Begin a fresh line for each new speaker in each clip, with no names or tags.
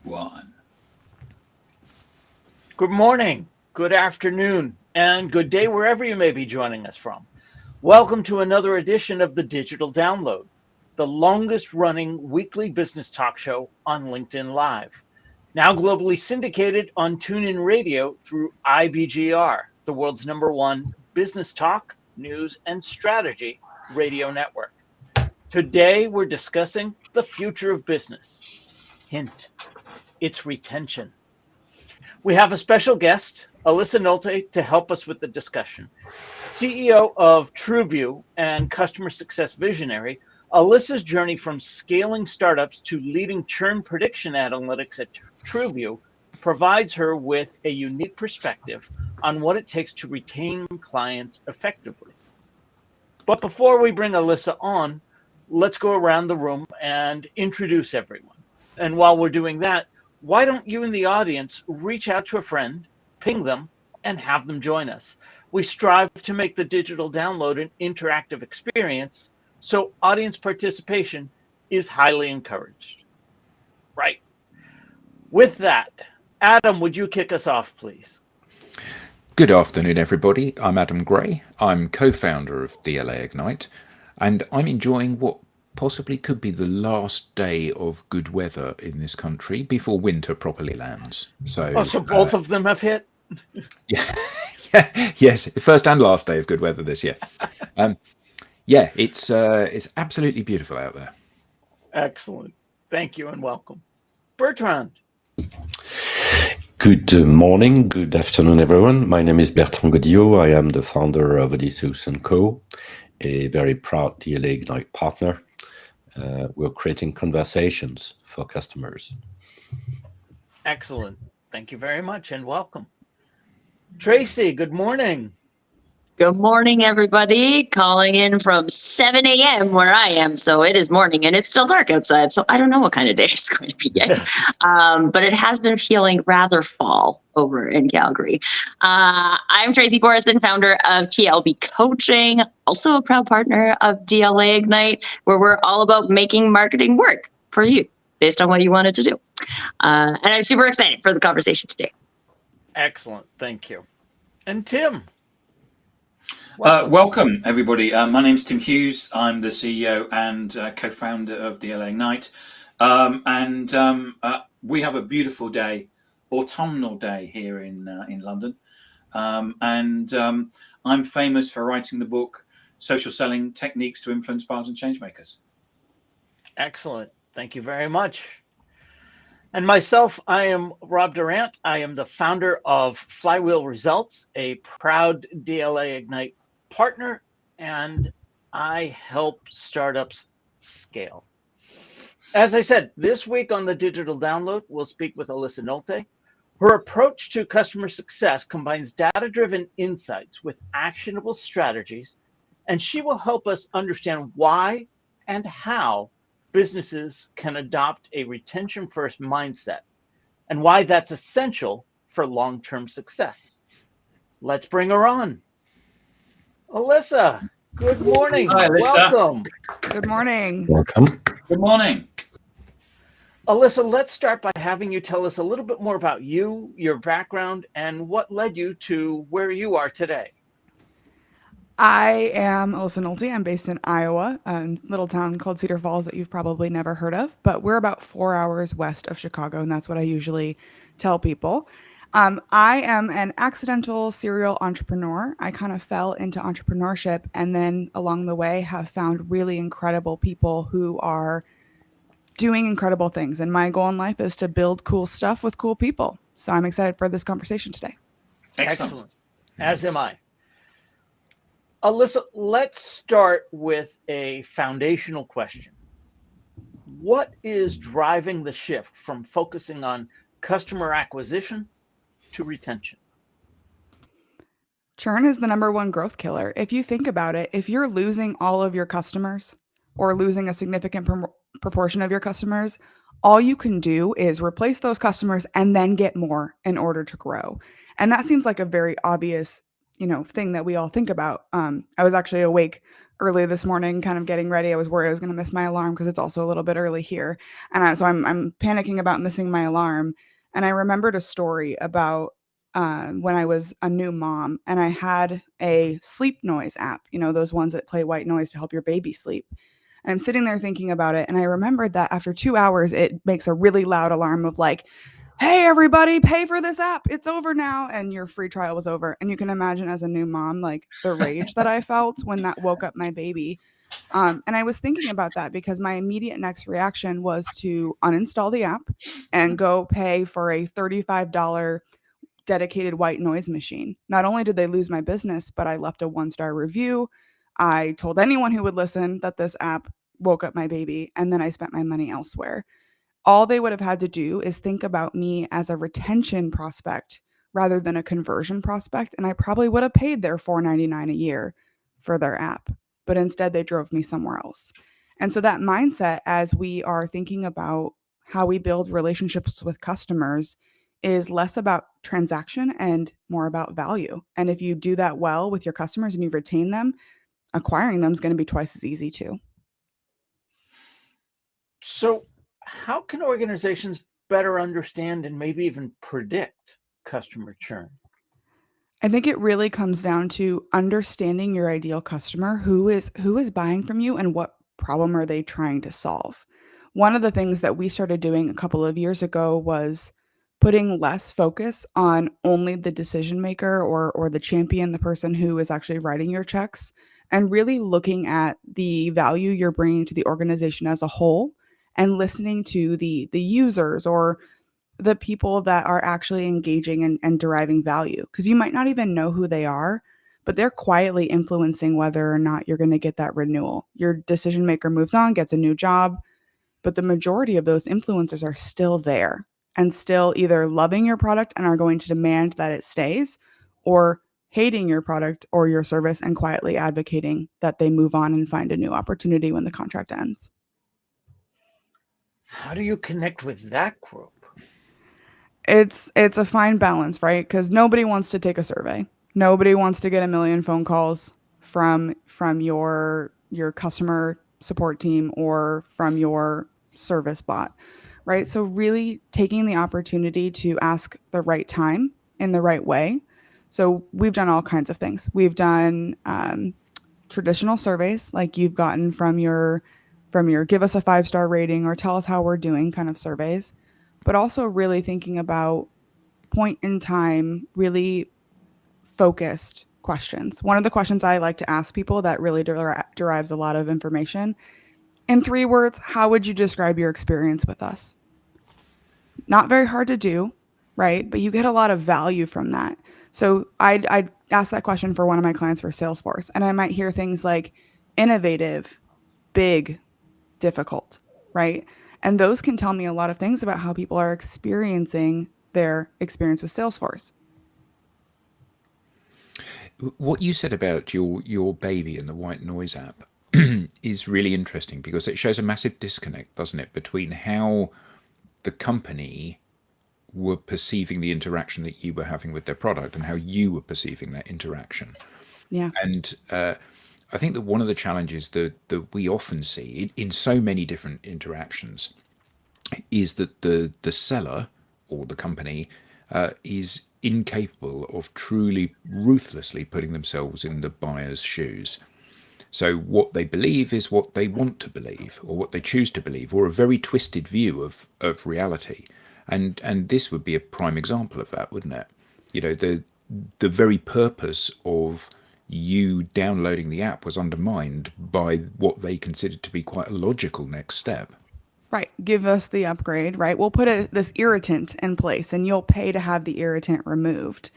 One.
Good morning, good afternoon, and good day wherever you may be joining us from. Welcome to another edition of the Digital Download, the longest running weekly business talk show on LinkedIn Live. Now globally syndicated on TuneIn Radio through IBGR, the world's #1 business talk, news, and strategy radio network. Today we're discussing the future of business. Hint, it's retention. We have a special guest, Alyssa Nolte, to help us with the discussion. CEO of TruVue and customer success visionary, Alyssa's journey from scaling startups to leading churn prediction analytics at TruVue provides her with a unique perspective on what it takes to retain clients effectively. But before we bring Alyssa on, let's go around the room and introduce everyone. And while we're doing that, why don't you in the audience reach out to a friend, ping them, and have them join us? We strive to make the digital download an interactive experience, so audience participation is highly encouraged. Right. With that, Adam, would you kick us off, please?
Good afternoon, everybody. I'm Adam Gray. I'm co-founder of DLA Ignite, and I'm enjoying what possibly could be the last day of good weather in this country before winter properly lands. So
both of them have hit?
Yes, first and last day of good weather this year. It's absolutely beautiful out there.
Excellent. Thank you and welcome. Bertrand.
Good morning, good afternoon, everyone. My name is Bertrand Godillot. I am the founder of Odysseus & Co., a very proud DLA Ignite partner. We're creating conversations for customers.
Excellent. Thank you very much and welcome. Tracy, good morning.
Good morning, everybody. Calling in from 7 a.m. where I am. So it is morning and it's still dark outside. So I don't know what kind of day it's going to be yet. But it has been feeling rather fall over in Calgary. I'm Tracy Borison, founder of TLB Coaching, also a proud partner of DLA Ignite, where we're all about making marketing work for you based on what you wanted to do. And I'm super excited for the conversation today.
Excellent. Thank you. And Tim.
Welcome, everybody. My name's Tim Hughes. I'm the CEO and co-founder of DLA Ignite. We have a beautiful day, autumnal day here in London. I'm famous for writing the book, Social Selling Techniques to Influence Buyers and Changemakers.
Excellent. Thank you very much. And myself, I am Rob Durant. I am the founder of Flywheel Results, a proud DLA Ignite partner, and I help startups scale. As I said, this week on the Digital Download, we'll speak with Alyssa Nolte. Her approach to customer success combines data-driven insights with actionable strategies, and she will help us understand why and how businesses can adopt a retention-first mindset and why that's essential for long-term success. Let's bring her on. Alyssa, good morning.
Hi, Alyssa.
Welcome.
Good morning.
Welcome.
Good morning.
Alyssa, let's start by having you tell us a little bit more about you, your background, and what led you to where you are today.
I am Alyssa Nolte. I'm based in Iowa, a little town called Cedar Falls that you've probably never heard of, but we're about 4 hours west of Chicago, and that's what I usually tell people. I am an accidental serial entrepreneur. I kind of fell into entrepreneurship and then along the way have found really incredible people who are doing incredible things. And my goal in life is to build cool stuff with cool people. So I'm excited for this conversation today.
Excellent. As am I. Alyssa, let's start with a foundational question. What is driving the shift from focusing on customer acquisition to retention?
Churn is the #1 growth killer. If you think about it, if you're losing all of your customers or losing a significant proportion of your customers, all you can do is replace those customers and then get more in order to grow. And that seems like a very obvious thing that we all think about. I was actually awake early this morning, kind of getting ready. I was worried I was going to miss my alarm because it's also a little bit early here, and so I'm panicking about missing my alarm. And I remembered a story about when I was a new mom, and I had a sleep noise app. Those ones that play white noise to help your baby sleep. And I'm sitting there thinking about it, and I remembered that after 2 hours, it makes a really loud alarm of like, hey, everybody, pay for this app. It's over now. And your free trial was over. And you can imagine as a new mom, like the rage that I felt when that woke up my baby. And I was thinking about that because my immediate next reaction was to uninstall the app and go pay for a $35 dedicated white noise machine. Not only did they lose my business, but I left a 1-star review. I told anyone who would listen that this app woke up my baby, and then I spent my money elsewhere. All they would have had to do is think about me as a retention prospect rather than a conversion prospect, and I probably would have paid their $4.99 a year for their app, but instead they drove me somewhere else. And so that mindset, as we are thinking about how we build relationships with customers, is less about transaction and more about value. And if you do that well with your customers and you retain them, acquiring them is going to be twice as easy too.
So, how can organizations better understand and maybe even predict customer churn?
I think it really comes down to understanding your ideal customer, who is buying from you and what problem are they trying to solve. One of the things that we started doing a couple of years ago was putting less focus on only the decision maker or the champion, the person who is actually writing your checks, and really looking at the value you're bringing to the organization as a whole and listening to the users or the people that are actually engaging and deriving value, because you might not even know who they are, but they're quietly influencing whether or not you're going to get that renewal. Your decision maker moves on, gets a new job, but the majority of those influencers are still there and still either loving your product and are going to demand that it stays, or hating your product or your service and quietly advocating that they move on and find a new opportunity when the contract ends.
How do you connect with that group?
It's a fine balance, right? Because nobody wants to take a survey. Nobody wants to get a million phone calls from your customer support team or from your service bot, right? So really taking the opportunity to ask the right time in the right way. So we've done all kinds of things. We've done traditional surveys like you've gotten from your give us a 5-star rating or tell us how we're doing kind of surveys, but also really thinking about point in time, really focused questions. One of the questions I like to ask people that really derives a lot of information: in 3 words, how would you describe your experience with us? Not very hard to do, right? But you get a lot of value from that. So I'd ask that question for one of my clients for Salesforce, and I might hear things like innovative, big, difficult, right? And those can tell me a lot of things about how people are experiencing their experience with Salesforce.
What you said about your baby and the white noise app is really interesting because it shows a massive disconnect, doesn't it, between how the company were perceiving the interaction that you were having with their product and how you were perceiving that interaction.
Yeah.
And I think that one of the challenges that we often see in so many different interactions is that the seller or the company is incapable of truly ruthlessly putting themselves in the buyer's shoes. So what they believe is what they want to believe or what they choose to believe, or a very twisted view of reality. And this would be a prime example of that, wouldn't it? The very purpose of you downloading the app was undermined by what they considered to be quite a logical next step.
Right. Give us the upgrade, right? We'll put this irritant in place and you'll pay to have the irritant removed.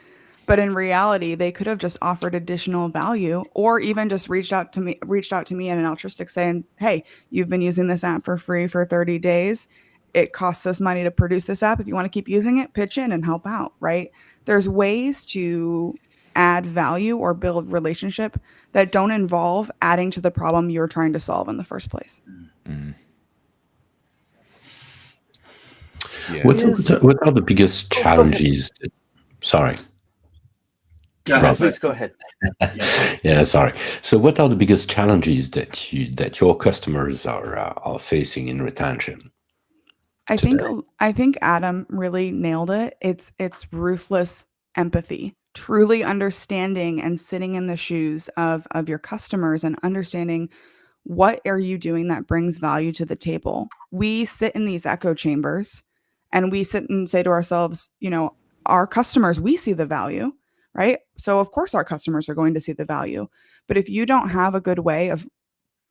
But in reality, they could have just offered additional value, or even just reached out to me in an altruistic saying, hey, you've been using this app for free for 30 days. It costs us money to produce this app. If you want to keep using it, pitch in and help out, right? There's ways to add value or build relationship that don't involve adding to the problem you're trying to solve in the first place.
Mm. Yeah.
What are the biggest challenges? Sorry.
Go ahead.
Please go ahead.
Yeah, sorry. So, what are the biggest challenges that your customers are facing in retention?
I think Adam really nailed it. It's ruthless empathy, truly understanding and sitting in the shoes of your customers and understanding what are you doing that brings value to the table. We sit in these echo chambers and we sit and say to ourselves, our customers, we see the value, right? So of course our customers are going to see the value. But if you don't have a good way of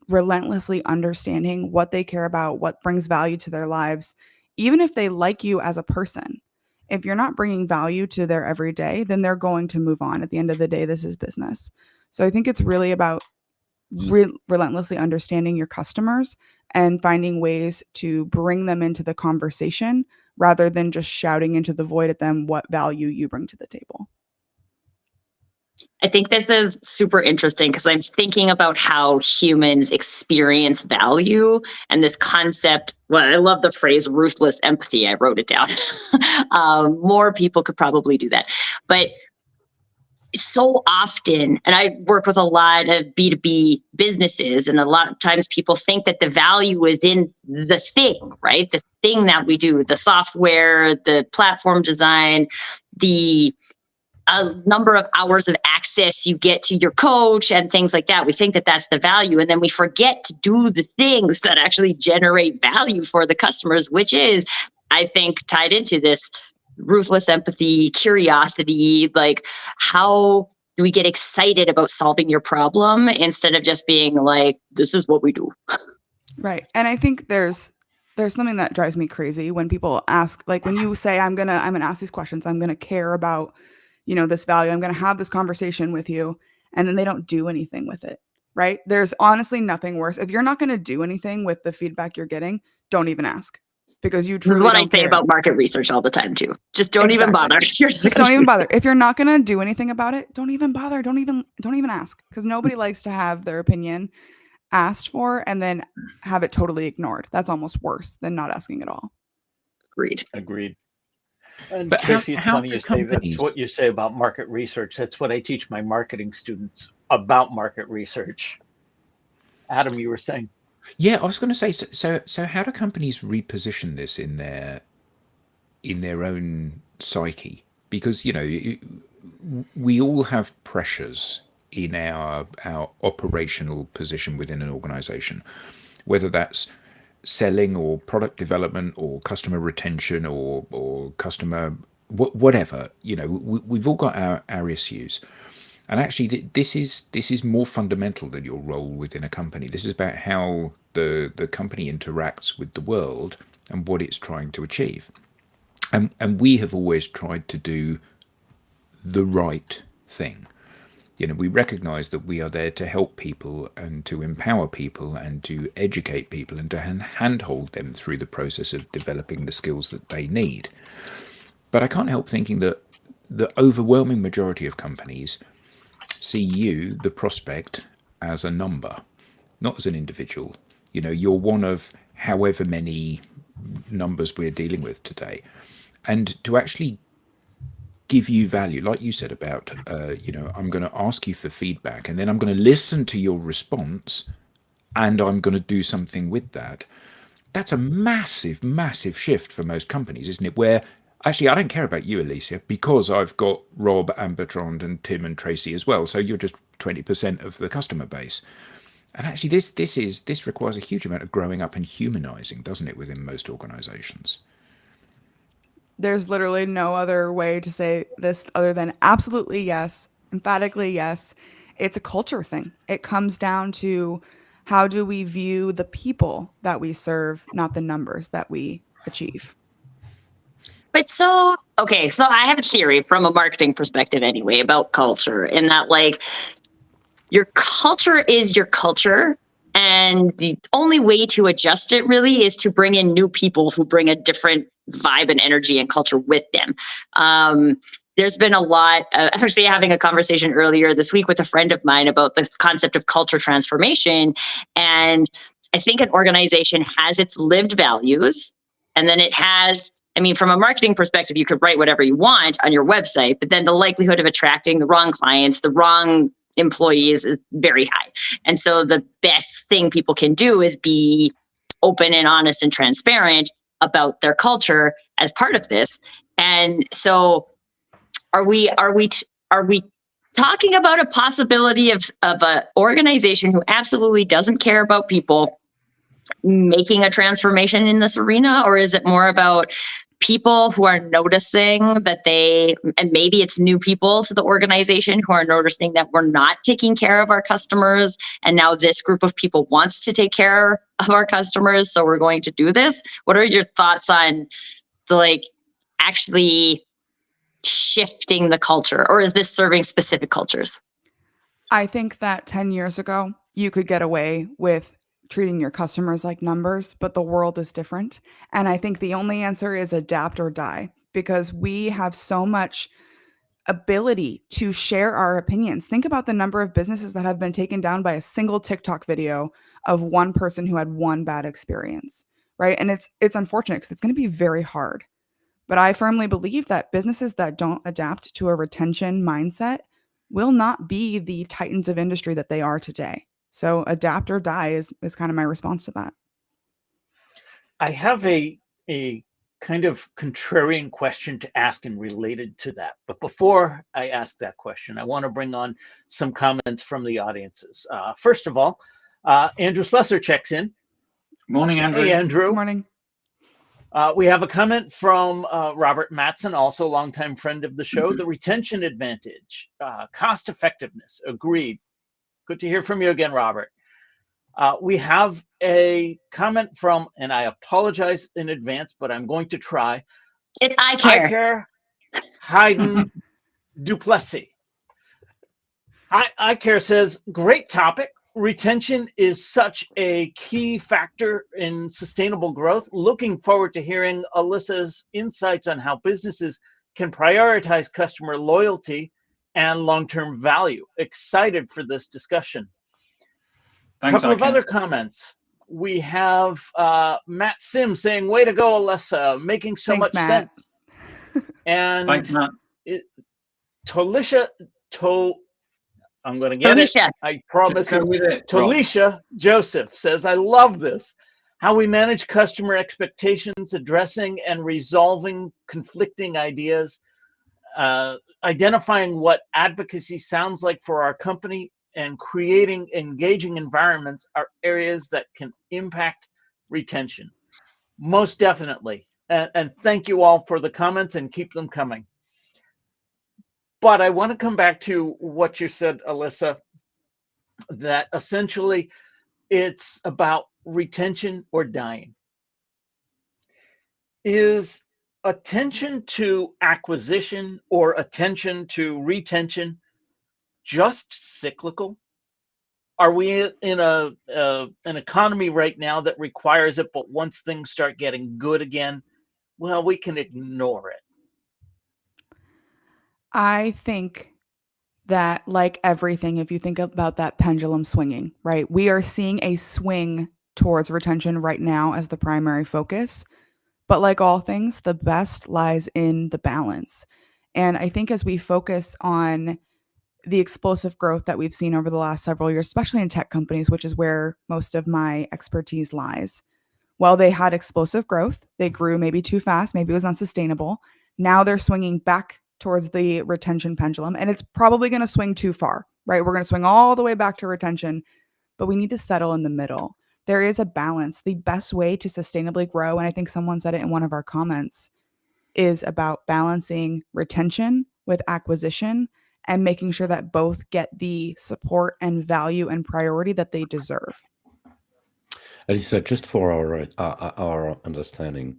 relentlessly understanding what they care about, what brings value to their lives, even if they like you as a person. If you're not bringing value to their everyday, then they're going to move on. At the end of the day, this is business. So I think it's really about relentlessly understanding your customers and finding ways to bring them into the conversation rather than just shouting into the void at them what value you bring to the table.
I think this is super interesting because I'm thinking about how humans experience value and this concept. Well, I love the phrase ruthless empathy. I wrote it down. More people could probably do that. But so often, and I work with a lot of B2B businesses, and a lot of times people think that the value is in the thing, right? The thing that we do, the software, the platform design, the number of hours of access you get to your coach and things like that. We think that that's the value. And then we forget to do the things that actually generate value for the customers, which is, I think, tied into this ruthless empathy, curiosity, like how do we get excited about solving your problem instead of just being like, this is what we do.
Right. And I think there's something that drives me crazy when people ask, like when you say, I'm gonna ask these questions, I'm gonna care about this value, I'm going to have this conversation with you, and then they don't do anything with it, right? There's honestly nothing worse. If you're not going to do anything with the feedback you're getting, don't even ask, because you truly
This is what
don't
I say
care.
about market research all the time too. Just don't even bother.
Just don't even bother. If you're not going to do anything about it, don't even bother. Don't even ask, because nobody likes to have their opinion asked for and then have it totally ignored. That's almost worse than not asking at all.
Agreed. And
But
Tracy, it's funny you say
companies...
that's what you say about market research. That's what I teach my marketing students about market research. Adam, you were saying.
Yeah, I was going to say. So how do companies reposition this in their own psyche? Because we all have pressures in our operational position within an organization, whether that's selling or product development or customer retention or customer whatever. We've all got our issues, and actually this is more fundamental than your role within a company. This is about how the company interacts with the world and what it's trying to achieve, and we have always tried to do the right thing. We recognize that we are there to help people and to empower people and to educate people and to handhold them through the process of developing the skills that they need. But I can't help thinking that the overwhelming majority of companies see you, the prospect, as a number, not as an individual. You're one of however many numbers we're dealing with today. And to actually give you value, like you said about, I'm going to ask you for feedback and then I'm going to listen to your response and I'm going to do something with that. That's a massive, massive shift for most companies, isn't it? Where actually, I don't care about you, Alicia, because I've got Rob and Bertrand and Tim and Tracy as well. So you're just 20% of the customer base. And actually, this requires a huge amount of growing up and humanizing, doesn't it, within most organizations?
There's literally no other way to say this other than absolutely yes, emphatically yes. It's a culture thing. It comes down to how do we view the people that we serve, not the numbers that we achieve.
But so I have a theory from a marketing perspective anyway about culture, in that like your culture is your culture. And the only way to adjust it really is to bring in new people who bring a different vibe and energy and culture with them. There's been a lot, actually having a conversation earlier this week with a friend of mine about the concept of culture transformation. And I think an organization has its lived values, and then it has I mean, from a marketing perspective, you could write whatever you want on your website, but then the likelihood of attracting the wrong clients, the wrong employees is very high. And so the best thing people can do is be open and honest and transparent about their culture as part of this. And so are we talking about a possibility of an organization who absolutely doesn't care about people making a transformation in this arena? Or is it more about people who are noticing that and maybe it's new people to the organization who are noticing that we're not taking care of our customers, and now this group of people wants to take care of our customers, so we're going to do this? What are your thoughts on the actually shifting the culture, or is this serving specific cultures?
I think that 10 years ago, you could get away with treating your customers like numbers, but the world is different. And I think the only answer is adapt or die, because we have so much ability to share our opinions. Think about the number of businesses that have been taken down by a single TikTok video of one person who had one bad experience, right? And it's unfortunate because it's going to be very hard. But I firmly believe that businesses that don't adapt to a retention mindset will not be the titans of industry that they are today. So adapt or die is kind of my response to that.
I have a kind of contrarian question to ask and related to that. But before I ask that question, I want to bring on some comments from the audiences. First of all, Andrew Slesser checks in.
Morning, Andrew.
Hey, Andrew.
Good morning.
We have a comment from Robert Matson, also a longtime friend of the show. The retention advantage, cost effectiveness, agreed. Good to hear from you again, Robert. We have a comment from, and I apologize in advance, but I'm going to try.
It's I care.
I care. Hayden Duplessis. I care says, great topic. Retention is such a key factor in sustainable growth. Looking forward to hearing Alyssa's insights on how businesses can prioritize customer loyalty and long-term value. Excited for this discussion.
Thanks,
Couple of other comments. We have Matt Sims saying, way to go, Alyssa, making so
Thanks,
much
Matt.
sense. And
Thanks, Matt. I'm going to get
Talisha.
it. I promise
Just go
you.
with it, Rob.
Talisha Joseph says, I love this. How we manage customer expectations, addressing and resolving conflicting ideas, identifying what advocacy sounds like for our company, and creating engaging environments are areas that can impact retention. Most definitely. And thank you all for the comments, and keep them coming. But I want to come back to what you said, Alyssa, that essentially it's about retention or dying. Is attention to acquisition or attention to retention just cyclical? Are we in an economy right now that requires it, but once things start getting good again, well, we can ignore it?
I think that, like everything, if you think about that pendulum swinging, right? We are seeing a swing towards retention right now as the primary focus. But like all things, the best lies in the balance. And I think as we focus on the explosive growth that we've seen over the last several years, especially in tech companies, which is where most of my expertise lies. While they had explosive growth, they grew maybe too fast, maybe it was unsustainable. Now they're swinging back towards the retention pendulum, and it's probably going to swing too far, right? We're going to swing all the way back to retention, but we need to settle in the middle. There is a balance. The best way to sustainably grow, and I think someone said it in one of our comments, is about balancing retention with acquisition and making sure that both get the support and value and priority that they deserve.
Alyssa, just for our understanding,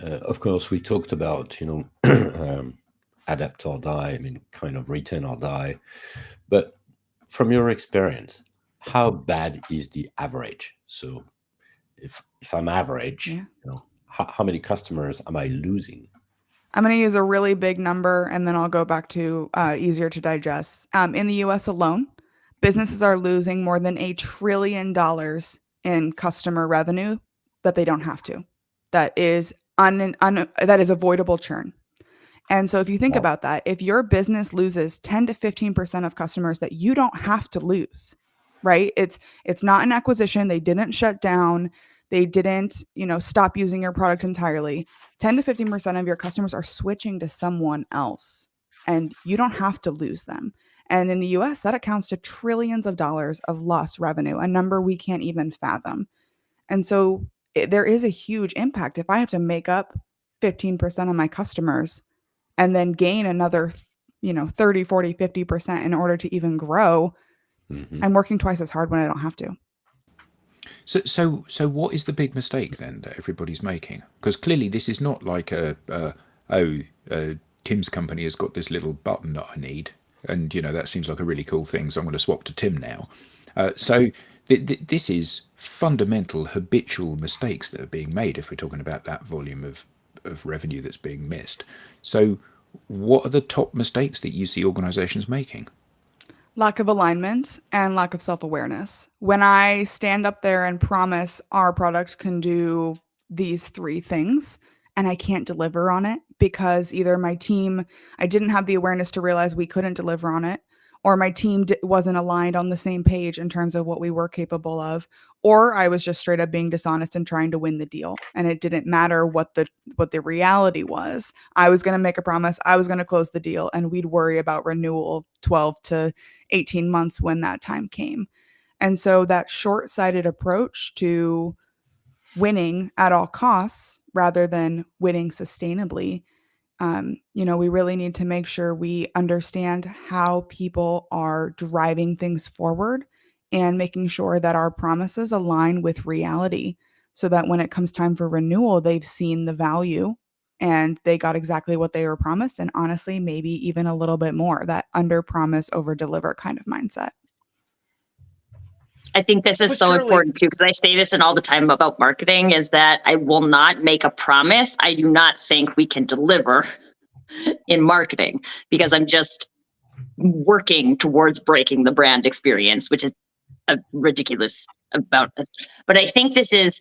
of course, we talked about, adapt or die, I mean, kind of retain or die. But from your experience, how bad is the average? So if I'm average, how many customers am I losing?
I'm going to use a really big number, and then I'll go back to easier to digest. In the US alone, businesses are losing more than $1 trillion in customer revenue that they don't have to. That is that is avoidable churn. And so if you think
Wow.
about that, if your business loses 10 to 15% of customers that you don't have to lose, right? It's not an acquisition. They didn't shut down. They didn't, stop using your product entirely. 10 to 15% of your customers are switching to someone else, and you don't have to lose them. And in the US, that accounts to trillions of dollars of lost revenue, a number we can't even fathom. And so there is a huge impact. If I have to make up 15% of my customers and then gain another 30, 40, 50% in order to even grow,
Mhm.
I'm working twice as hard when I don't have to.
So what is the big mistake then that everybody's making? Because clearly this is not like Tim's company has got this little button that I need, and that seems like a really cool thing, so I'm going to swap to Tim now. So this is fundamental habitual mistakes that are being made if we're talking about that volume of revenue that's being missed. So what are the top mistakes that you see organizations making?
Lack of alignment and lack of self-awareness. When I stand up there and promise our product can do these three things and I can't deliver on it because either I didn't have the awareness to realize we couldn't deliver on it, or my team wasn't aligned on the same page in terms of what we were capable of, or I was just straight up being dishonest and trying to win the deal. And it didn't matter what the reality was. I was going to make a promise, I was going to close the deal, and we'd worry about renewal 12 to 18 months when that time came. And so that short-sighted approach to winning at all costs rather than winning sustainably, we really need to make sure we understand how people are driving things forward and making sure that our promises align with reality so that when it comes time for renewal, they've seen the value and they got exactly what they were promised. And honestly, maybe even a little bit more, that under promise, over deliver kind of mindset.
I think this is
But
so
surely-
important too, because I say this in all the time about marketing, is that I will not make a promise I do not think we can deliver in marketing, because I'm just working towards breaking the brand experience, which is a ridiculous about it. But I think this is,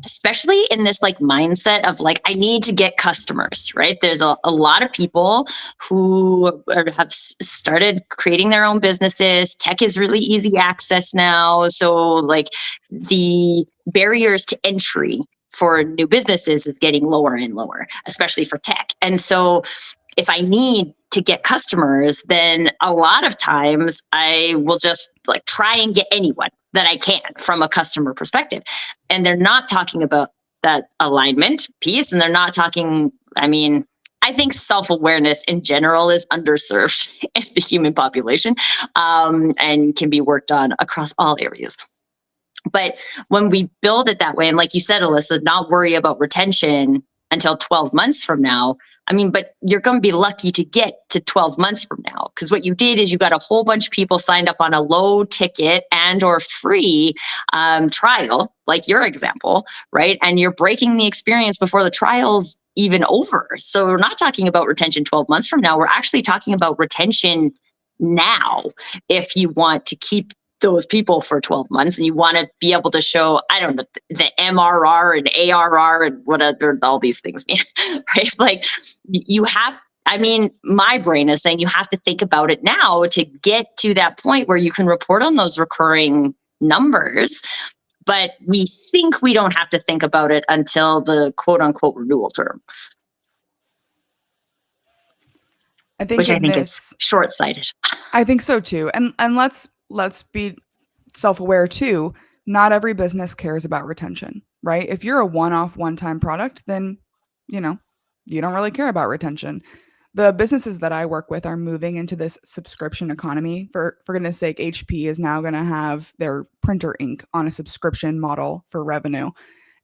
especially in this like mindset of like, I need to get customers, right? There's a lot of people who have started creating their own businesses. Tech is really easy access now. So like the barriers to entry for new businesses is getting lower and lower, especially for tech. And so if I need to get customers, then a lot of times I will just like try and get anyone that I can from a customer perspective. And they're not talking about that alignment piece. And they're not talking, I think self-awareness in general is underserved in the human population, and can be worked on across all areas. But when we build it that way, and like you said, Alyssa, not worry about retention until 12 months from now. But you're going to be lucky to get to 12 months from now, because what you did is you got a whole bunch of people signed up on a low ticket and or free trial, like your example, right? And you're breaking the experience before the trial's even over. So we're not talking about retention 12 months from now. We're actually talking about retention now. If you want to keep those people for 12 months and you want to be able to show, I don't know, the MRR and ARR and whatever all these things mean, right? Like you have, my brain is saying you have to think about it now to get to that point where you can report on those recurring numbers. But we think we don't have to think about it until the quote unquote renewal term.
I think
which I think is short-sighted.
I think so too. And let's be self-aware too. Not every business cares about retention, right? If you're a one-off, one-time product, then you don't really care about retention. The businesses that I work with are moving into this subscription economy. For goodness sake, HP is now going to have their printer ink on a subscription model for revenue.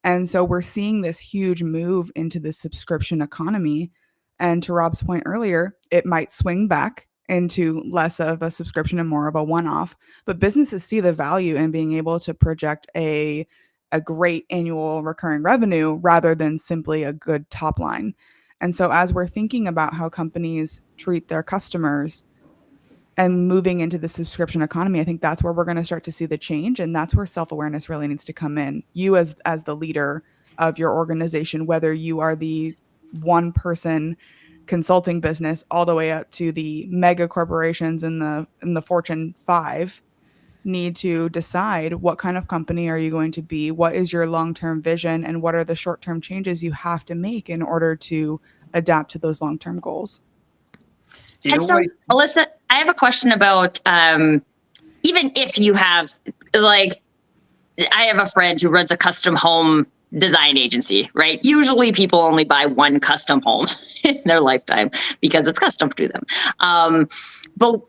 And so we're seeing this huge move into the subscription economy. And to Rob's point earlier, it might swing back into less of a subscription and more of a one-off. But businesses see the value in being able to project a great annual recurring revenue rather than simply a good top line. And so as we're thinking about how companies treat their customers and moving into the subscription economy, I think that's where we're going to start to see the change. And that's where self-awareness really needs to come in. You as the leader of your organization, whether you are the one person consulting business all the way up to the mega corporations in the Fortune 5, need to decide what kind of company are you going to be, what is your long-term vision, and what are the short-term changes you have to make in order to adapt to those long-term goals.
And so, Alyssa, I have a question about even if you have, like, I have a friend who runs a custom home design agency, right? Usually people only buy one custom home in their lifetime because it's custom to them. But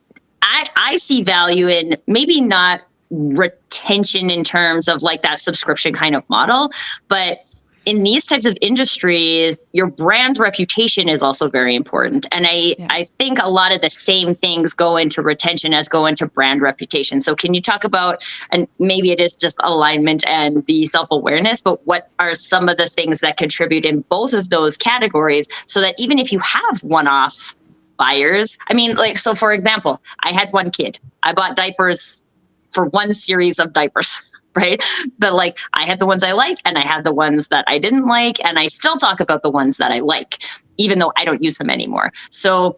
I see value in maybe not retention in terms of like that subscription kind of model, but in these types of industries, your brand reputation is also very important. And I think a lot of the same things go into retention as go into brand reputation. So can you talk about, and maybe it is just alignment and the self-awareness, but what are some of the things that contribute in both of those categories so that even if you have one-off buyers, I mean, like, so for example, I had one kid. I bought diapers for one series of diapers. Right. But like I had the ones I like and I had the ones that I didn't like. And I still talk about the ones that I like, even though I don't use them anymore. So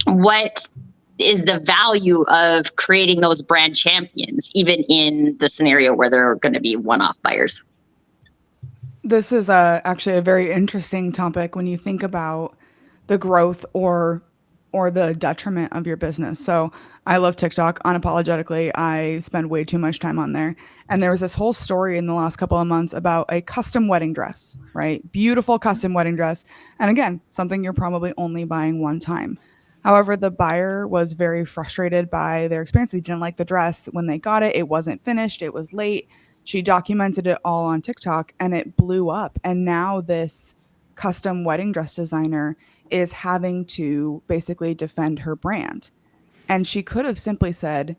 what is the value of creating those brand champions, even in the scenario where there are going to be one-off buyers?
This is actually a very interesting topic when you think about the growth or the detriment of your business. So I love TikTok unapologetically. I spend way too much time on there. And there was this whole story in the last couple of months about a custom wedding dress, right? Beautiful custom wedding dress. And again, something you're probably only buying one time. However, the buyer was very frustrated by their experience. They didn't like the dress. When they got it, it wasn't finished. It was late. She documented it all on TikTok and it blew up. And now this custom wedding dress designer is having to basically defend her brand. And she could have simply said,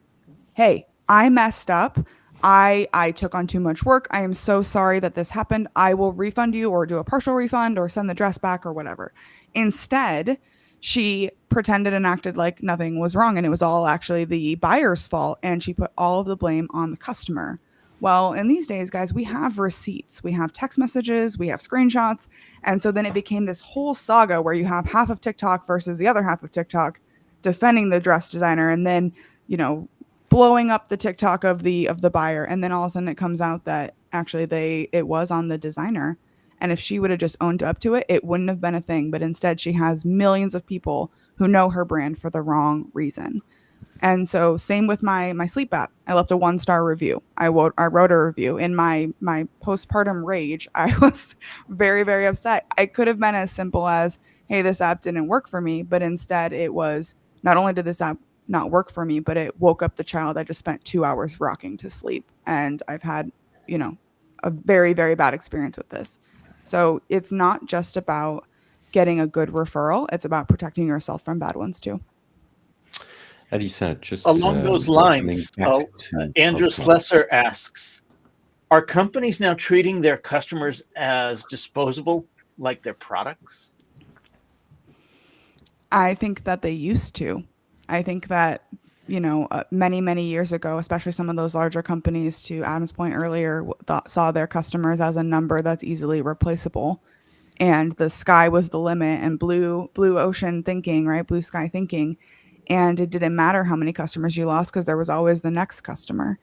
hey, I messed up. I took on too much work. I am so sorry that this happened. I will refund you or do a partial refund or send the dress back or whatever. Instead, she pretended and acted like nothing was wrong and it was all actually the buyer's fault. And she put all of the blame on the customer. Well, in these days, guys, we have receipts, we have text messages, we have screenshots. And so then it became this whole saga where you have half of TikTok versus the other half of TikTok defending the dress designer and then, blowing up the TikTok of the buyer. And then all of a sudden it comes out that actually it was on the designer. And if she would have just owned up to it, it wouldn't have been a thing. But instead she has millions of people who know her brand for the wrong reason. And so same with my sleep app. I left a 1-star review. I wrote a review. In my postpartum rage, I was very, very upset. It could have been as simple as, hey, this app didn't work for me. But instead it was, not only did this app not work for me, but it woke up the child I just spent 2 hours rocking to sleep. And I've had, a very, very bad experience with this. So it's not just about getting a good referral. It's about protecting yourself from bad ones too.
Alyssa, just
along those lines, Andrew Slesser asks, are companies now treating their customers as disposable, like their products?
I think that they used to. I think that, many, many years ago, especially some of those larger companies, to Adam's point earlier, saw their customers as a number that's easily replaceable. And the sky was the limit and blue ocean thinking, right? Blue sky thinking. And it didn't matter how many customers you lost because there was always the next customer.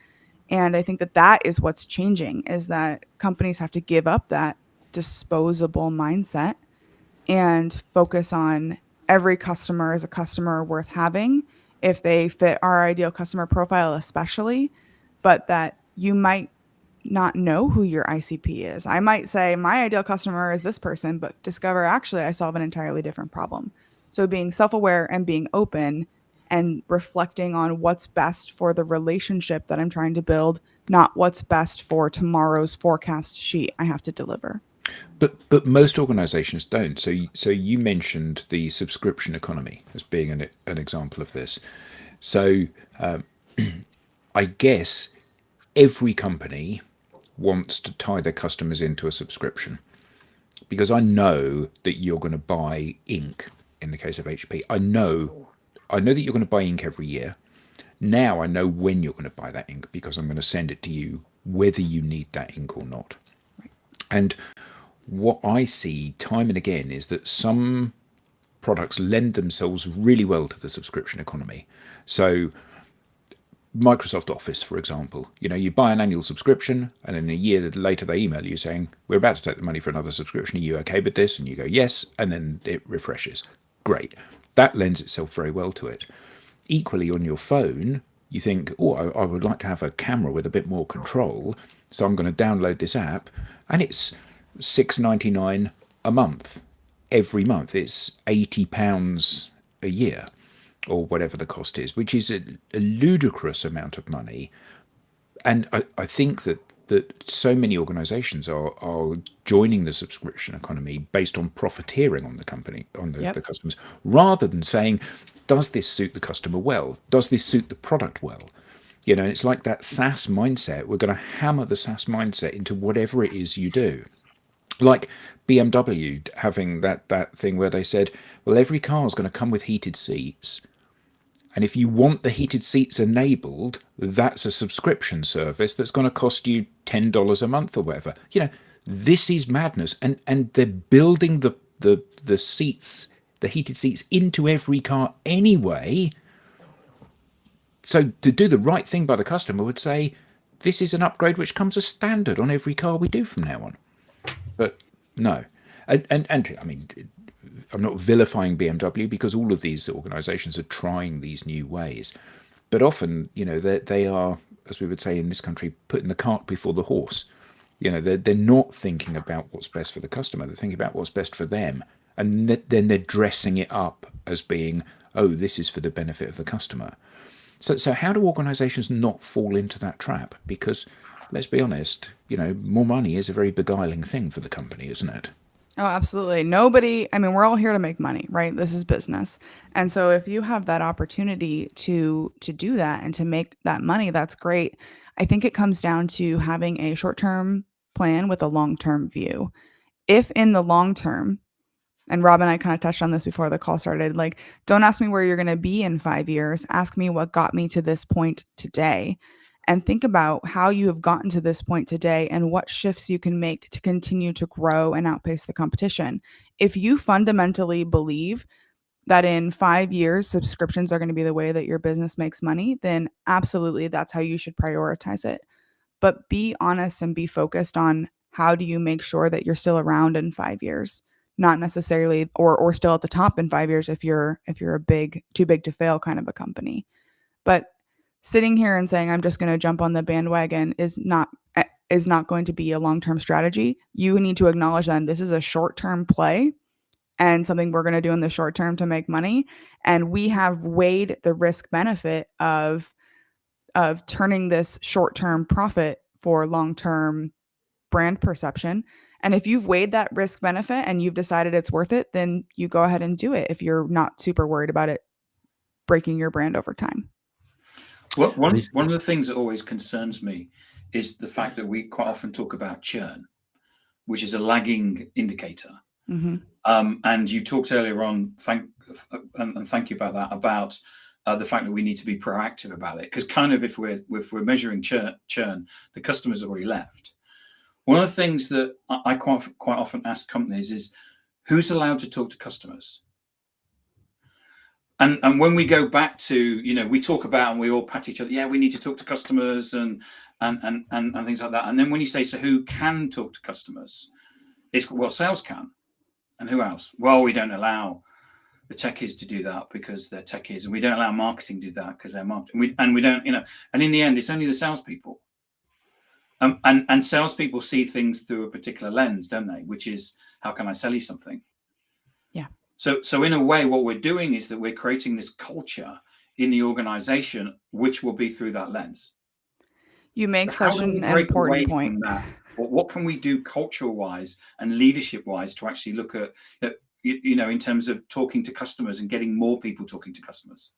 And I think that is what's changing, is that companies have to give up that disposable mindset and focus on every customer is a customer worth having if they fit our ideal customer profile, especially, but that you might not know who your ICP is. I might say my ideal customer is this person, but discover actually I solve an entirely different problem. So being self-aware and being open and reflecting on what's best for the relationship that I'm trying to build, not what's best for tomorrow's forecast sheet I have to deliver.
But most organizations don't. So you mentioned the subscription economy as being an example of this. So I guess every company wants to tie their customers into a subscription, because I know that you're going to buy ink in the case of HP. I know that you're going to buy ink every year. Now I know when you're going to buy that ink because I'm going to send it to you whether you need that ink or not. And what I see time and again is that some products lend themselves really well to the subscription economy. So Microsoft Office, for example, you buy an annual subscription and then a year later they email you saying, we're about to take the money for another subscription. Are you okay with this? And you go, yes. And then it refreshes. Great. That lends itself very well to it. Equally on your phone, you think, oh, I would like to have a camera with a bit more control. So I'm going to download this app, and it's $6.99 a month. Every month it's £80 a year, or whatever the cost is, which is a ludicrous amount of money. And I think that so many organizations are joining the subscription economy based on profiteering on the company, on the customers, rather than saying, does this suit the customer well? Does this suit the product well? And it's like that SaaS mindset. We're going to hammer the SaaS mindset into whatever it is you do. Like BMW having that thing where they said, well, every car is going to come with heated seats. And if you want the heated seats enabled, that's a subscription service that's going to cost you $10 a month or whatever. This is madness. And they're building the seats, the heated seats into every car anyway. So to do the right thing by the customer would say, this is an upgrade which comes as standard on every car we do from now on. But no. And I mean, I'm not vilifying BMW, because all of these organizations are trying these new ways. But often, they are, as we would say in this country, putting the cart before the horse. They're not thinking about what's best for the customer. They're thinking about what's best for them. And then they're dressing it up as being, oh, this is for the benefit of the customer. So how do organizations not fall into that trap? Because let's be honest, more money is a very beguiling thing for the company, isn't it?
Oh, absolutely. We're all here to make money, right? This is business. And so if you have that opportunity to do that and to make that money, that's great. I think it comes down to having a short-term plan with a long-term view. If in the long term, and Rob and I kind of touched on this before the call started, like, don't ask me where you're going to be in 5 years. Ask me what got me to this point today. And think about how you have gotten to this point today and what shifts you can make to continue to grow and outpace the competition. If you fundamentally believe that in 5 years, subscriptions are going to be the way that your business makes money, then absolutely that's how you should prioritize it. But be honest and be focused on how do you make sure that you're still around in 5 years, not necessarily or still at the top in 5 years if you're a too big to fail kind of a company. But sitting here and saying I'm just going to jump on the bandwagon is not going to be a long-term strategy. You need to acknowledge that this is a short-term play and something we're going to do in the short term to make money. And we have weighed the risk benefit of turning this short-term profit for long-term brand perception. And if you've weighed that risk benefit and you've decided it's worth it, then you go ahead and do it if you're not super worried about it breaking your brand over time.
Well, one of the things that always concerns me is the fact that we quite often talk about churn, which is a lagging indicator.
Mm-hmm.
And you talked earlier on, thank you about that, about the fact that we need to be proactive about it. Because kind of if we're measuring churn, the customer's already left. One of the things that I quite often ask companies is, who's allowed to talk to customers? And when we go back to, we talk about and we all pat each other, yeah, we need to talk to customers and things like that. And then when you say, so who can talk to customers? It's, well, sales can. And who else? Well, we don't allow the techies to do that because they're techies, and we don't allow marketing to do that because they're marketing. We don't, and in the end, it's only the salespeople. And salespeople see things through a particular lens, don't they? Which is, how can I sell you something?
Yeah.
So in a way, what we're doing is that we're creating this culture in the organization, which will be through that lens.
You make such an important point.
What can we do cultural-wise and leadership-wise to actually look at, in terms of talking to customers and getting more people talking to customers?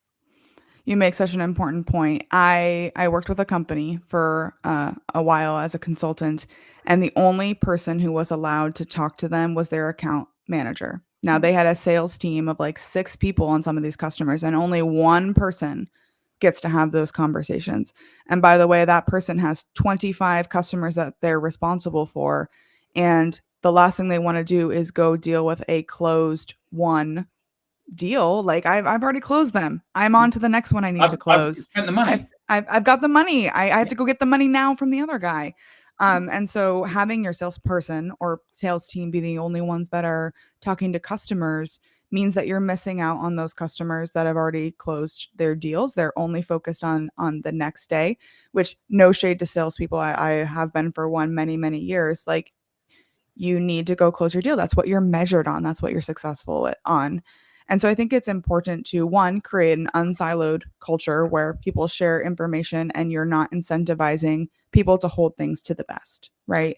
You make such an important point. I worked with a company for a while as a consultant, and the only person who was allowed to talk to them was their account manager. Now, they had a sales team of like 6 people on some of these customers, and only one person gets to have those conversations. And by the way, that person has 25 customers that they're responsible for. And the last thing they want to do is go deal with a closed one deal. Like I've already closed them. I'm on to the next one I need to close.
I've spent the money.
I've got the money. I have to go get the money now from the other guy. And so having your salesperson or sales team be the only ones that are talking to customers means that you're missing out on those customers that have already closed their deals. They're only focused on the next day, which no shade to salespeople. I have been for one many years. Like, you need to go close your deal. That's what you're measured on. That's what you're successful on. And so I think it's important to, one, create an unsiloed culture where people share information and you're not incentivizing people to hold things to the best, right?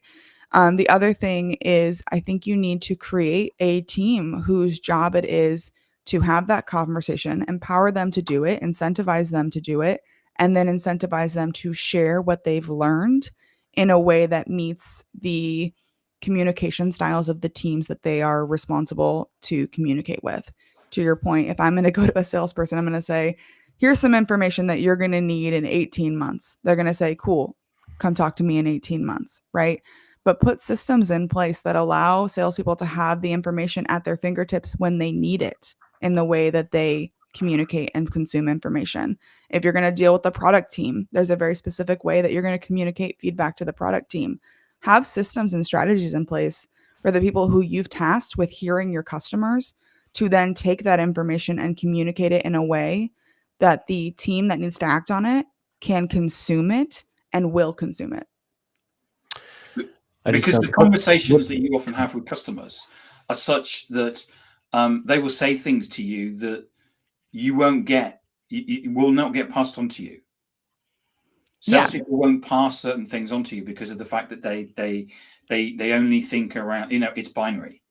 The other thing is, I think you need to create a team whose job it is to have that conversation, empower them to do it, incentivize them to do it, and then incentivize them to share what they've learned in a way that meets the communication styles of the teams that they are responsible to communicate with. To your point, if I'm going to go to a salesperson, I'm going to say, here's some information that you're going to need in 18 months. They're going to say, cool, come talk to me in 18 months, right? But put systems in place that allow salespeople to have the information at their fingertips when they need it in the way that they communicate and consume information. If you're going to deal with the product team, there's a very specific way that you're going to communicate feedback to the product team. Have systems and strategies in place for the people who you've tasked with hearing your customers to then take that information and communicate it in a way that the team that needs to act on it can consume it and will consume it.
Because the conversations that you often have with customers are such that they will say things to you that you won't get, you will not get passed on to you. Salespeople won't pass certain things on to you because of the fact that they only think around, it's binary,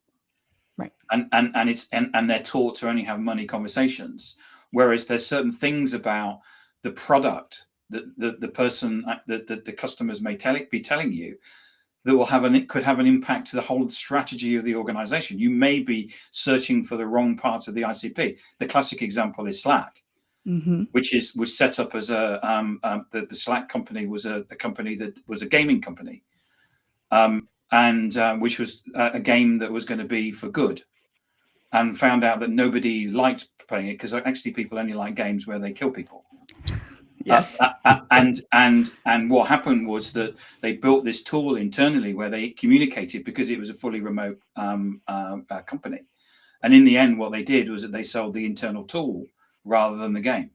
right?
And they're taught to only have money conversations, whereas there's certain things about the product that the person that the customers may be telling you that could have an impact to the whole strategy of the organization. You may be searching for the wrong part of the ICP. The classic example is Slack, which was set up as the Slack company was a company that was a gaming company, and which was a game that was going to be for good, and found out that nobody liked playing it because actually people only like games where they kill people.
Yes.
And what happened was that they built this tool internally where they communicated because it was a fully remote company. And in the end, what they did was that they sold the internal tool rather than the game.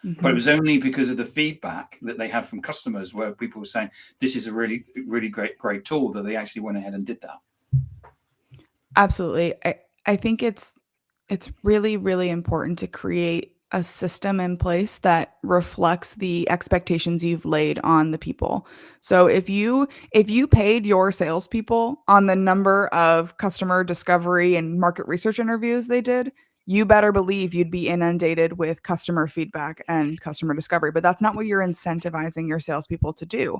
But it was only because of the feedback that they had from customers where people were saying, this is a really, really great tool, that they actually went ahead and did that.
Absolutely. I think it's really, really important to create a system in place that reflects the expectations you've laid on the people. So if you paid your salespeople on the number of customer discovery and market research interviews they did, you better believe you'd be inundated with customer feedback and customer discovery. But that's not what you're incentivizing your salespeople to do.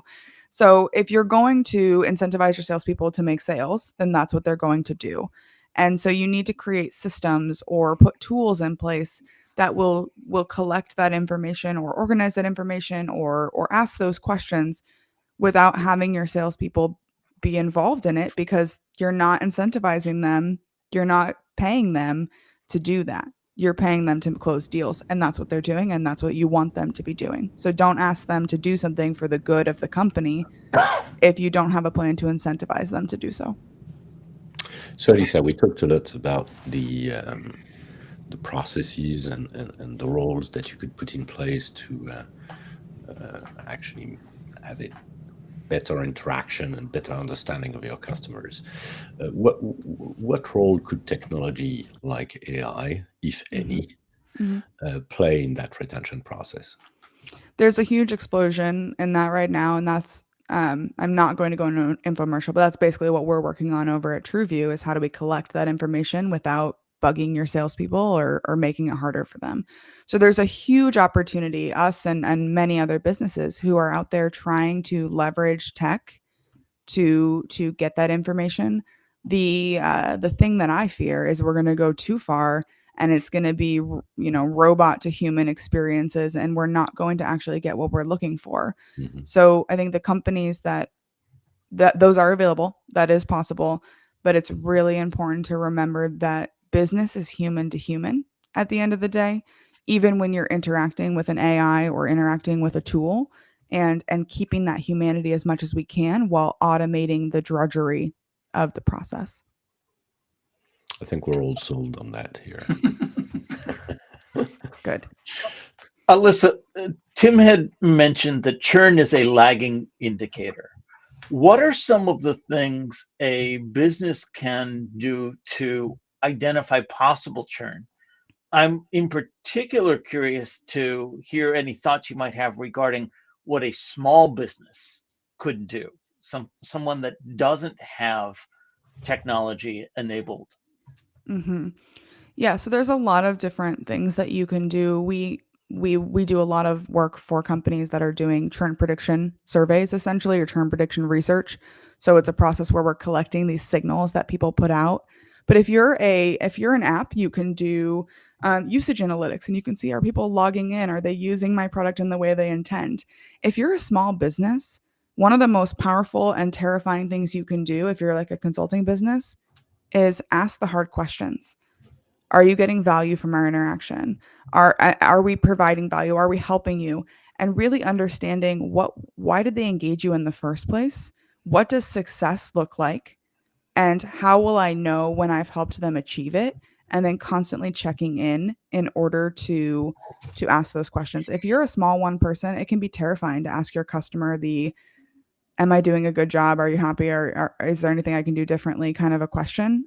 So if you're going to incentivize your salespeople to make sales, then that's what they're going to do. And so you need to create systems or put tools in place that will collect that information or organize that information or ask those questions without having your salespeople be involved in it, because you're not incentivizing them. You're not paying them to do that. You're paying them to close deals, and that's what they're doing, and that's what you want them to be doing. So don't ask them to do something for the good of the company if you don't have a plan to incentivize them to do so.
So, Alyssa, we talked a lot about the processes and the roles that you could put in place to actually have a better interaction and better understanding of your customers. What role could technology like AI, if any, play in that retention process?
There's a huge explosion in that right now, and that's I'm not going to go into an infomercial, but that's basically what we're working on over at TruVue, is how do we collect that information without bugging your salespeople or making it harder for them. So there's a huge opportunity, us and many other businesses who are out there trying to leverage tech to get that information. The thing that I fear is we're going to go too far, and it's going to be, robot to human experiences, and we're not going to actually get what we're looking for. So I think the companies that that those are available. That is possible, but it's really important to remember that business is human to human at the end of the day, even when you're interacting with an AI or interacting with a tool, and keeping that humanity as much as we can while automating the drudgery of the process.
I think we're all sold on that here.
Good.
Alyssa, Tim had mentioned that churn is a lagging indicator. What are some of the things a business can do to identify possible churn? I'm in particular curious to hear any thoughts you might have regarding what a small business could do, someone that doesn't have technology enabled.
Mm-hmm. Yeah, so there's a lot of different things that you can do. We do a lot of work for companies that are doing churn prediction surveys, essentially, or churn prediction research. So it's a process where we're collecting these signals that people put out. But if you're an app, you can do usage analytics, and you can see, are people logging in? Are they using my product in the way they intend? If you're a small business, one of the most powerful and terrifying things you can do if you're like a consulting business is ask the hard questions. Are you getting value from our interaction? Are we providing value? Are we helping you? And really understanding why did they engage you in the first place? What does success look like? And how will I know when I've helped them achieve it? And then constantly checking in order to ask those questions. If you're a small one person, it can be terrifying to ask your customer am I doing a good job? Are you happy? Or is there anything I can do differently? Kind of a question.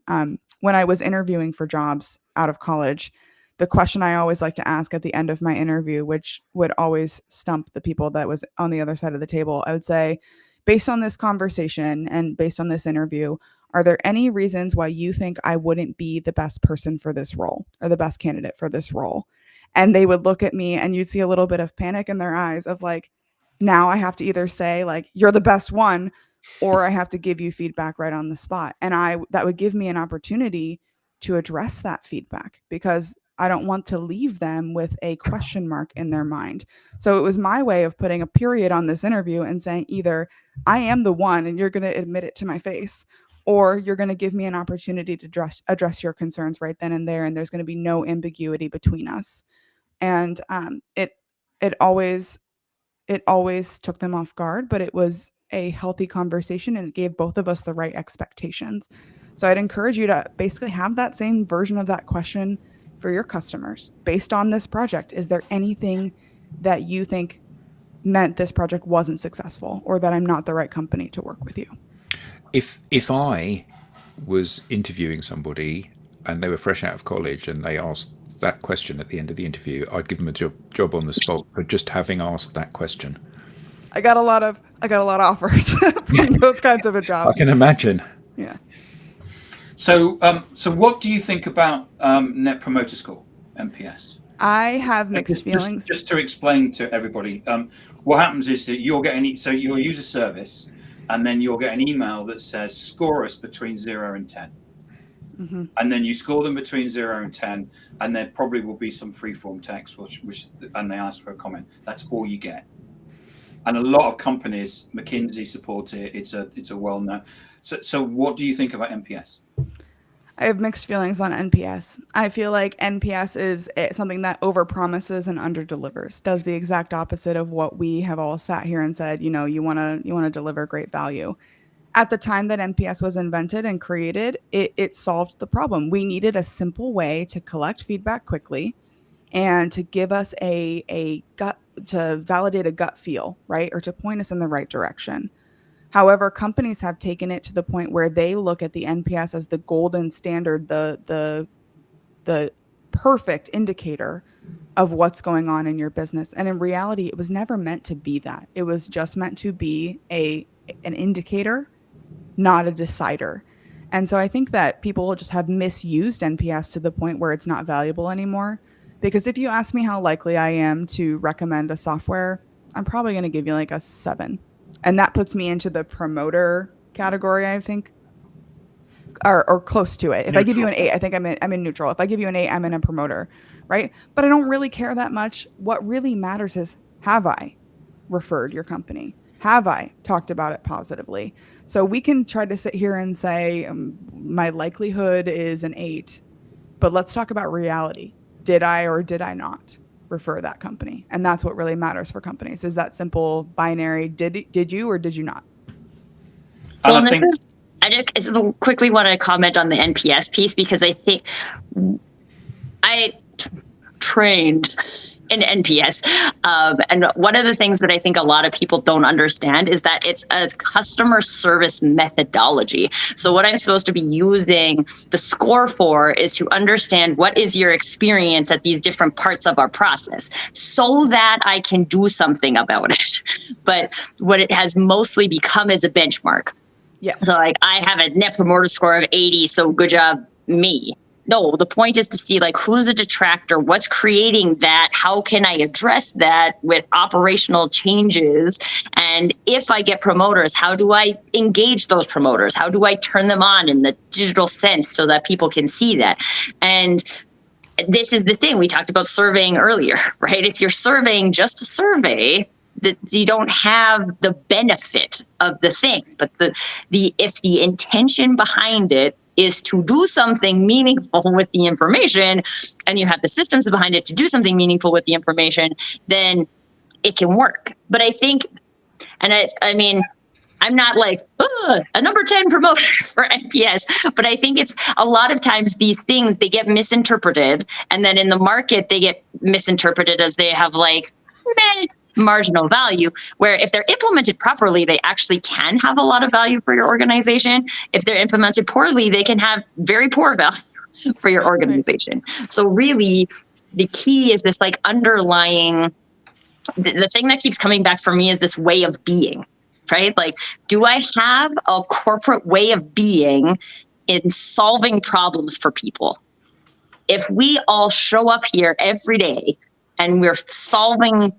When I was interviewing for jobs out of college, the question I always like to ask at the end of my interview, which would always stump the people that was on the other side of the table, I would say, based on this conversation and based on this interview, are there any reasons why you think I wouldn't be the best person for this role or the best candidate for this role? And they would look at me and you'd see a little bit of panic in their eyes of like, now I have to either say like, you're the best one, or I have to give you feedback right on the spot. And that would give me an opportunity to address that feedback, because I don't want to leave them with a question mark in their mind. So it was my way of putting a period on this interview and saying either I am the one and you're going to admit it to my face, or you're going to give me an opportunity to address your concerns right then and there. And there's going to be no ambiguity between us. And it always took them off guard, but it was a healthy conversation and it gave both of us the right expectations. So I'd encourage you to basically have that same version of that question for your customers. Based on this project, is there anything that you think meant this project wasn't successful, or that I'm not the right company to work with you?
If I was interviewing somebody and they were fresh out of college and they asked that question at the end of the interview, I'd give them a job on the spot for just having asked that question.
I got a lot of offers from those kinds of jobs.
I can imagine.
Yeah.
So what do you think about Net Promoter Score, NPS?
I have mixed feelings.
Just to explain to everybody, what happens is that you'll use a service, and then you'll get an email that says score us between 0 and 10. Mm-hmm. And then you score them between 0 and 10, and there probably will be some free-form text, and they ask for a comment. That's all you get. And a lot of companies, McKinsey supports it. It's a well-known. So what do you think about NPS?
I have mixed feelings on NPS. I feel like NPS is something that overpromises and underdelivers. Does the exact opposite of what we have all sat here and said. You want to deliver great value. At the time that NPS was invented and created, it solved the problem. We needed a simple way to collect feedback quickly and to give us a gut, to validate a gut feel, right? Or to point us in the right direction. However, companies have taken it to the point where they look at the NPS as the golden standard, the perfect indicator of what's going on in your business. And in reality, it was never meant to be that. It was just meant to be an indicator, not a decider. And so I think that people will just have misused NPS to the point where it's not valuable anymore. Because if you ask me how likely I am to recommend a software, I'm probably going to give you like a 7. And that puts me into the promoter category, I think, or close to it. If neutral. I give you an 8, I think I'm in neutral. If I give you an 8, I'm in a promoter, right? But I don't really care that much. What really matters is, have I referred your company? Have I talked about it positively? So we can try to sit here and say my likelihood is an 8, but let's talk about reality. Did I or did I not refer that company? And that's what really matters for companies, is that simple binary. Did you or did you not?
Well,
And
and I just quickly want to comment on the NPS piece, because I think I trained in NPS. And one of the things that I think a lot of people don't understand is that it's a customer service methodology. So what I'm supposed to be using the score for is to understand what is your experience at these different parts of our process, so that I can do something about it. But what it has mostly become is a benchmark.
Yes.
So like, I have a net promoter score of 80, so good job, me. No, the point is to see like, who's a detractor, what's creating that, how can I address that with operational changes, and if I get promoters, how do I engage those promoters, how do I turn them on in the digital sense so that people can see that. And this is the thing we talked about surveying earlier, right? If you're surveying just to survey, that you don't have the benefit of the thing. But if the intention behind it is to do something meaningful with the information, and you have the systems behind it to do something meaningful with the information, then it can work. But I think, and I mean, I'm not like a number 10 promoter for NPS, but I think it's a lot of times these things, they get misinterpreted, and then in the market they get misinterpreted as they have like marginal value, where if they're implemented properly, they actually can have a lot of value for your organization. If they're implemented poorly, they can have very poor value for your organization. Right. So really the key is this like underlying, the thing that keeps coming back for me is this way of being, right? Like, do I have a corporate way of being in solving problems for people? If we all show up here every day and we're solving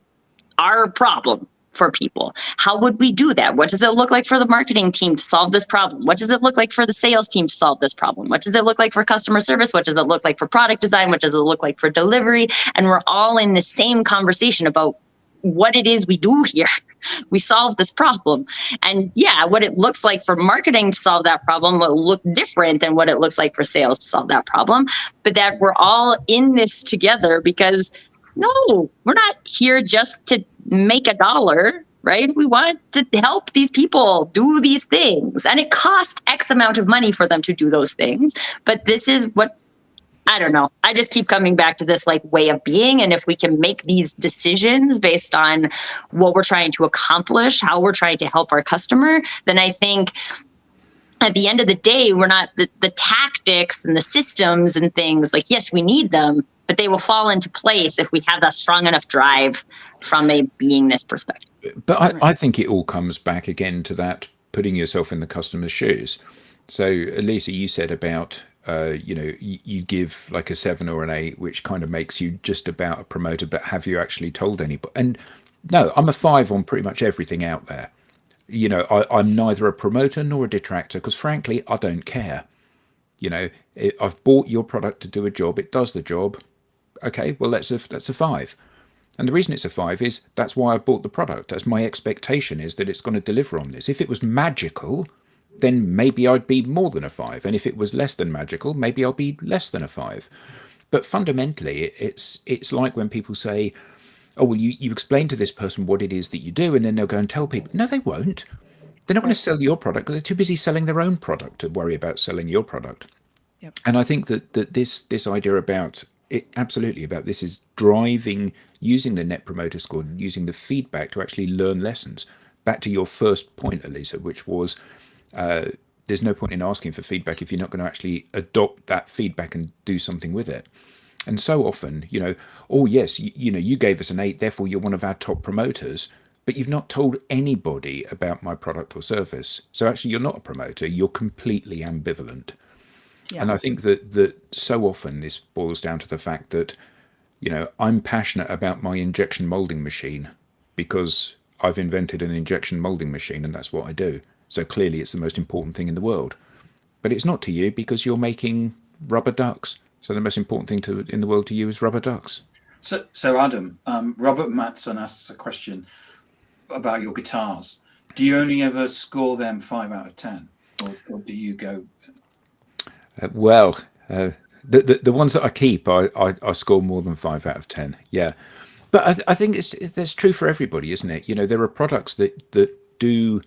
our problem for people, how would we do that? What does it look like for the marketing team to solve this problem? What does it look like for the sales team to solve this problem? What does it look like for customer service? What does it look like for product design? What does it look like for delivery? And we're all in the same conversation about what it is we do here. We solve this problem. And yeah, what it looks like for marketing to solve that problem will look different than what it looks like for sales to solve that problem. But that we're all in this together, because no, we're not here just to make a dollar, right? We want to help these people do these things. And it costs X amount of money for them to do those things. But this is what, I don't know. I just keep coming back to this like way of being. And if we can make these decisions based on what we're trying to accomplish, how we're trying to help our customer, then I think at the end of the day, we're not the tactics and the systems and things like, yes, we need them, but they will fall into place if we have that strong enough drive from a beingness perspective.
But I think it all comes back again to that putting yourself in the customer's shoes. So, Alyssa, you said about, you give like a 7 or an 8, which kind of makes you just about a promoter, but have you actually told anybody? And no, I'm a 5 on pretty much everything out there. I'm neither a promoter nor a detractor, because frankly, I don't care. I've bought your product to do a job. It does the job. Okay, well, that's a 5. And the reason it's a 5 is that's why I bought the product. That's my expectation, is that it's going to deliver on this. If it was magical, then maybe I'd be more than a 5. And if it was less than magical, maybe I'll be less than a 5. But fundamentally, it's like when people say, oh, well, you explain to this person what it is that you do, and then they'll go and tell people. No, they won't. They're not going to sell your product, because they're too busy selling their own product to worry about selling your product. Yep. And I think that this idea about it, absolutely about this, is driving, using the Net Promoter Score, using the feedback to actually learn lessons. Back to your first point, Alyssa, which was there's no point in asking for feedback if you're not going to actually adopt that feedback and do something with it. And so often, oh yes, you gave us an 8, therefore you're one of our top promoters, but you've not told anybody about my product or service. So actually you're not a promoter, you're completely ambivalent. Yeah. And I think that so often this boils down to the fact that, I'm passionate about my injection molding machine because I've invented an injection molding machine and that's what I do. So clearly it's the most important thing in the world. But it's not to you because you're making rubber ducks. So the most important thing in the world to you is rubber ducks.
So Adam, Robert Matson asks a question about your guitars. do you only ever score them 5 out of 10, or do you go?
The ones that I keep, I score more than 5 out of 10. Yeah, but I think that's true for everybody, isn't it? There are products that do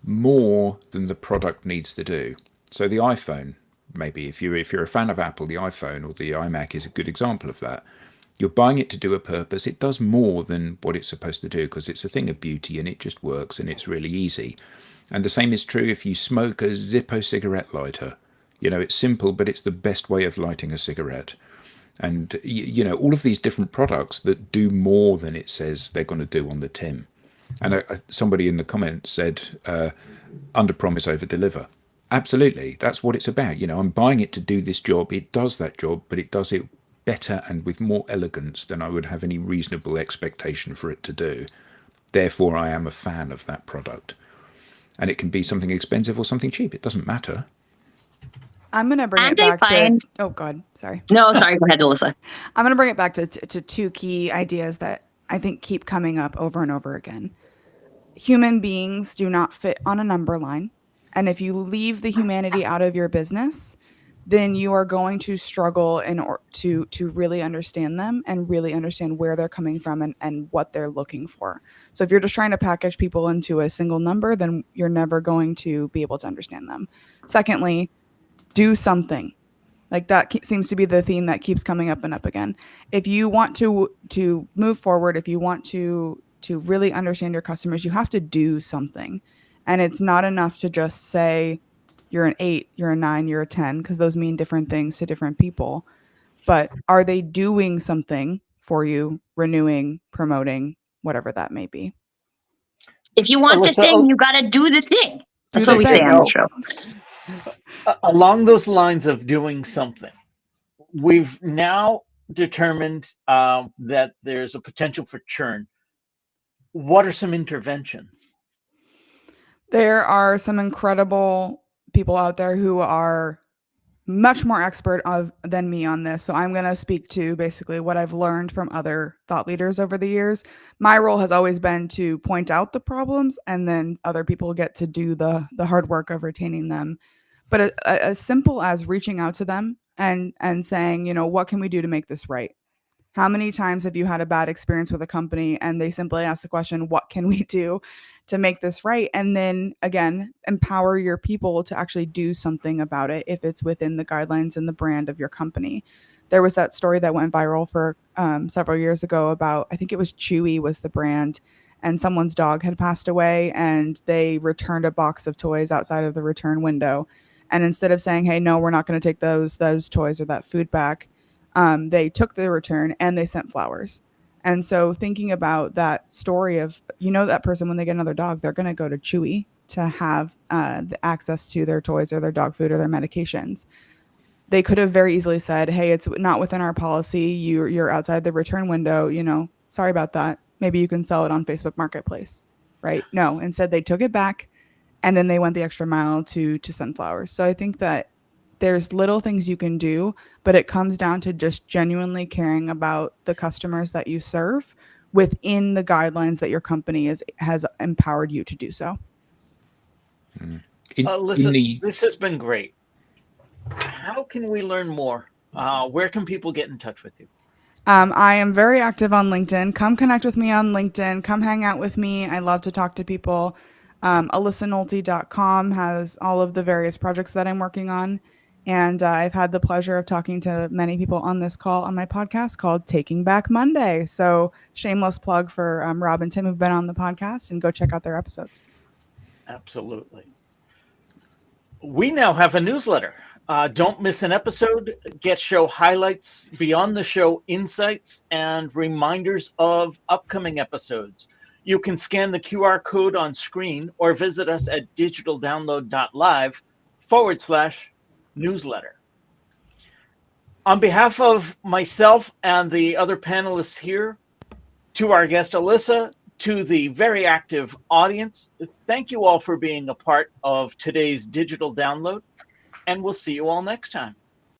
more than the product needs to do. So the iPhone, maybe if you're a fan of Apple, the iPhone or the iMac is a good example of that. You're buying it to do a purpose. It does more than what it's supposed to do because it's a thing of beauty and it just works and it's really easy. And the same is true if you smoke a Zippo cigarette lighter. It's simple, but it's the best way of lighting a cigarette. And, all of these different products that do more than it says they're going to do on the tin. And somebody in the comments said, under promise, over deliver. Absolutely. That's what it's about. I'm buying it to do this job. It does that job, but it does it better and with more elegance than I would have any reasonable expectation for it to do. Therefore, I am a fan of that product. And it can be something expensive or something cheap. It doesn't matter.
I'm going to bring it back to... Oh, God. Sorry.
No, sorry. Go ahead, Alyssa.
I'm going to bring it back to two key ideas that I think keep coming up over and over again. Human beings do not fit on a number line. And if you leave the humanity out of your business, then you are going to struggle to really understand them and really understand where they're coming from and what they're looking for. So if you're just trying to package people into a single number, then you're never going to be able to understand them. Secondly, do something. Like that seems to be the theme that keeps coming up and up again. If you want to move forward, if you want to really understand your customers, you have to do something. And it's not enough to just say you're an 8, you're a 9, you're a 10, because those mean different things to different people. But are they doing something for you, renewing, promoting, whatever that may be?
If you want the thing, you got to do the thing. That's what we say on the show.
Along those lines of doing something, we've now determined that there's a potential for churn. What are some interventions?
There are some incredible people out there who are much more expert than me on this. So I'm going to speak to basically what I've learned from other thought leaders over the years. My role has always been to point out the problems, and then other people get to do the hard work of retaining them. But as simple as reaching out to them and saying, what can we do to make this right? How many times have you had a bad experience with a company and they simply ask the question, what can we do to make this right? And then again, empower your people to actually do something about it if it's within the guidelines and the brand of your company. There was that story that went viral for several years ago about, I think it was Chewy was the brand, and someone's dog had passed away and they returned a box of toys outside of the return window. And instead of saying, hey, no, we're not going to take those toys or that food back, they took the return and they sent flowers. And so thinking about that story of, that person, when they get another dog, they're going to go to Chewy to have the access to their toys or their dog food or their medications. They could have very easily said, hey, it's not within our policy. You're outside the return window. Sorry about that. Maybe you can sell it on Facebook Marketplace, right? No, instead they took it back and then they went the extra mile to send flowers. So I think that there's little things you can do, but it comes down to just genuinely caring about the customers that you serve within the guidelines that your company has empowered you to do so.
Alyssa, this has been great. How can we learn more? Where can people get in touch with you?
I am very active on LinkedIn. Come connect with me on LinkedIn. Come hang out with me. I love to talk to people. AlyssaNolte.com has all of the various projects that I'm working on. And I've had the pleasure of talking to many people on this call on my podcast called Taking Back Monday. So shameless plug for Rob and Tim who've been on the podcast, and go check out their episodes.
Absolutely. We now have a newsletter. Don't miss an episode. Get show highlights, beyond the show insights, and reminders of upcoming episodes. You can scan the QR code on screen or visit us at digitaldownload.live/newsletter. On behalf of myself and the other panelists here, to our guest Alyssa, to the very active audience, thank you all for being a part of today's Digital Download, and we'll see you all next time.